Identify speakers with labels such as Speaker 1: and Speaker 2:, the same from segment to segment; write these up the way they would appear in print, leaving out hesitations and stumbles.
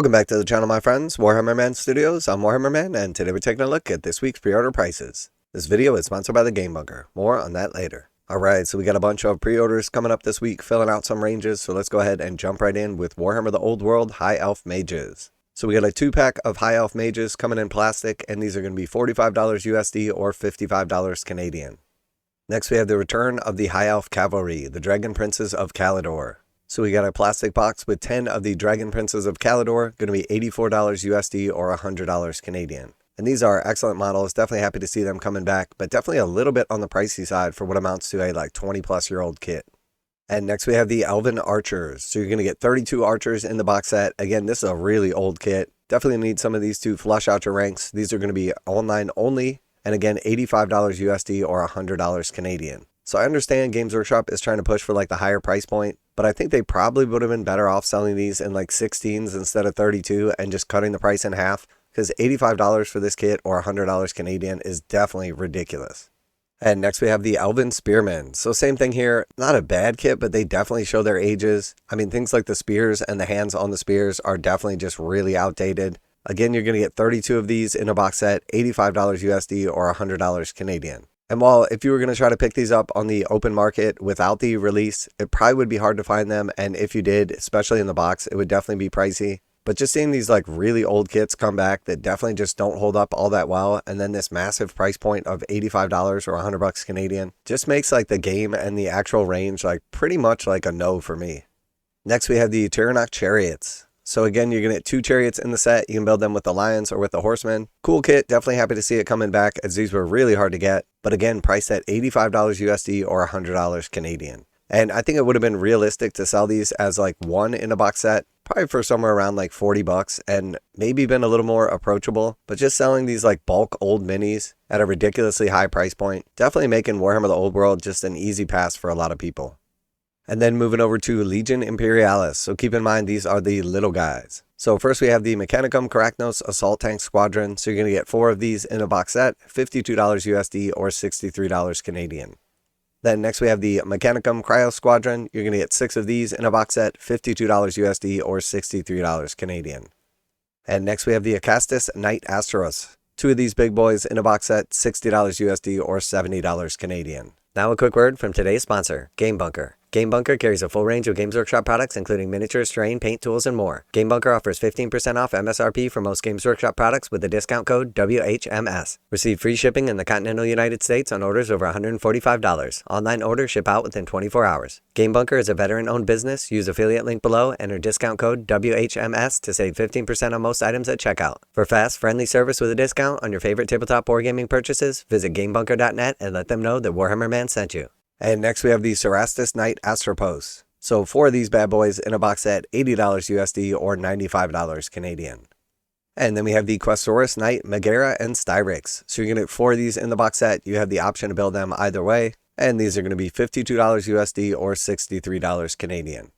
Speaker 1: Welcome back to the channel, my friends. Warhammer Man Studios. I'm Warhammer Man, and today we're taking a look at this week's pre-order prices. This video is sponsored by the Game Bunker. More on that later. Alright, so we got a bunch of pre-orders coming up this week, filling out some ranges, so let's go ahead and jump right in with Warhammer the Old World High Elf Mages. So we got a 2-pack of High Elf Mages coming in plastic, and these are going to be $45 USD or $55 Canadian. Next we have the return of the High Elf Cavalry, the Dragon Princes of Caledor. So we got a plastic box with 10 of the Dragon Princes of Caledor, going to be $84 USD or $100 Canadian. And these are excellent models, definitely happy to see them coming back, but definitely a little bit on the pricey side for what amounts to a 20+ year old kit. And next we have the Elven Archers. So you're going to get 32 Archers in the box set. Again, this is a really old kit. Definitely need some of these to flush out your ranks. These are going to be online only, and again, $85 USD or $100 Canadian. So I understand Games Workshop is trying to push for the higher price point, but I think they probably would have been better off selling these in 16s instead of 32 and just cutting the price in half, because $85 for this kit or $100 Canadian is definitely ridiculous. And next we have the Elven Spearmen. So same thing here, not a bad kit, but they definitely show their ages. I mean, things like the spears and the hands on the spears are definitely just really outdated. Again, you're going to get 32 of these in a box set, $85 USD or $100 Canadian. And while if you were going to try to pick these up on the open market without the release, it probably would be hard to find them. And if you did, especially in the box, it would definitely be pricey. But just seeing these really old kits come back that definitely just don't hold up all that well, and then this massive price point of $85 or $100 Canadian just makes the game and the actual range pretty much a no for me. Next we have the Tiranoc Chariots. So again, you're going to get 2 chariots in the set. You can build them with the lions or with the horsemen. Cool kit, definitely happy to see it coming back, as these were really hard to get. But again, priced at $85 USD or $100 Canadian. And I think it would have been realistic to sell these as one in a box set, probably for somewhere around $40 and maybe been a little more approachable. But just selling these bulk old minis at a ridiculously high price point, definitely making Warhammer the Old World just an easy pass for a lot of people. And then moving over to Legion Imperialis. So keep in mind, these are the little guys. So first we have the Mechanicum Karacnos Assault Tank Squadron. So you're going to get 4 of these in a box set, $52 USD or $63 Canadian. Then next we have the Mechanicum Krios Squadron. You're going to get 6 of these in a box set, $52 USD or $63 Canadian. And next we have the Acastus Knight Asterius. 2 of these big boys in a box set, $60 USD or $70 Canadian. Now a quick word from today's sponsor, Game Bunker. Game Bunker carries a full range of Games Workshop products, including miniatures, terrain, paint, tools, and more. Game Bunker offers 15% off MSRP for most Games Workshop products with the discount code WHMS. Receive free shipping in the continental United States on orders over $145. Online orders ship out within 24 hours. Game Bunker is a veteran-owned business. Use affiliate link below, enter discount code WHMS to save 15% on most items at checkout. For fast, friendly service with a discount on your favorite tabletop or gaming purchases, visit GameBunker.net and let them know that Warhammer Man sent you. And next we have the Cerastus Knight Atrapos. So 4 of these bad boys in a box set, $80 USD or $95 Canadian. And then we have the Questoris Knight Magaera and Styrix. So you're going to get 4 of these in the box set. You have the option to build them either way. And these are going to be $52 USD or $63 Canadian.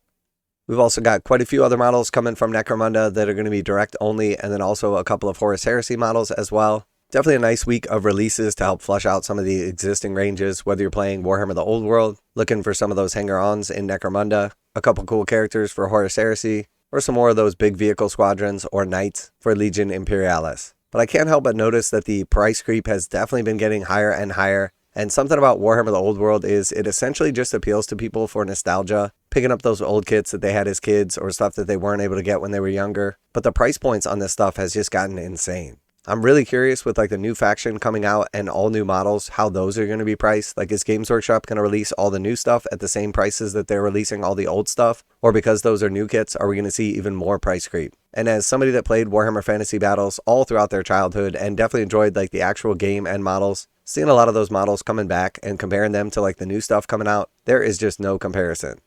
Speaker 1: We've also got quite a few other models coming from Necromunda that are going to be direct only, and then also a couple of Horus Heresy models as well. Definitely a nice week of releases to help flush out some of the existing ranges, whether you're playing Warhammer the Old World, looking for some of those hanger-ons in Necromunda, a couple cool characters for Horus Heresy, or some more of those big vehicle squadrons or knights for Legion Imperialis. But I can't help but notice that the price creep has definitely been getting higher and higher, and something about Warhammer the Old World is it essentially just appeals to people for nostalgia, picking up those old kits that they had as kids or stuff that they weren't able to get when they were younger. But the price points on this stuff has just gotten insane. I'm really curious with the new faction coming out and all new models, how those are going to be priced. Is Games Workshop going to release all the new stuff at the same prices that they're releasing all the old stuff? Or because those are new kits, are we going to see even more price creep? And as somebody that played Warhammer Fantasy Battles all throughout their childhood and definitely enjoyed the actual game and models, seeing a lot of those models coming back and comparing them to the new stuff coming out, there is just no comparison.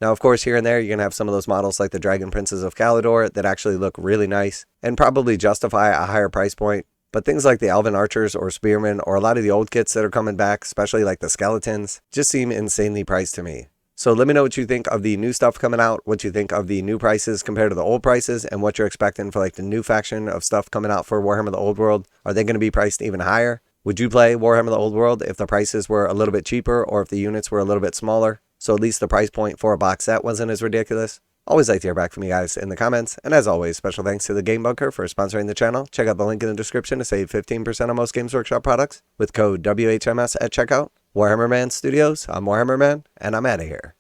Speaker 1: Now, of course, here and there, you're going to have some of those models like the Dragon Princes of Caledor that actually look really nice and probably justify a higher price point. But things like the Elven Archers or Spearmen or a lot of the old kits that are coming back, especially the skeletons, just seem insanely priced to me. So let me know what you think of the new stuff coming out, what you think of the new prices compared to the old prices, and what you're expecting for the new faction of stuff coming out for Warhammer the Old World. Are they going to be priced even higher? Would you play Warhammer the Old World if the prices were a little bit cheaper or if the units were a little bit smaller? So at least the price point for a box set wasn't as ridiculous. Always like to hear back from you guys in the comments, and as always, special thanks to the Game Bunker for sponsoring the channel. Check out the link in the description to save 15% on most Games Workshop products with code WHMS at checkout. Warhammer Man Studios, I'm Warhammer Man, and I'm out of here.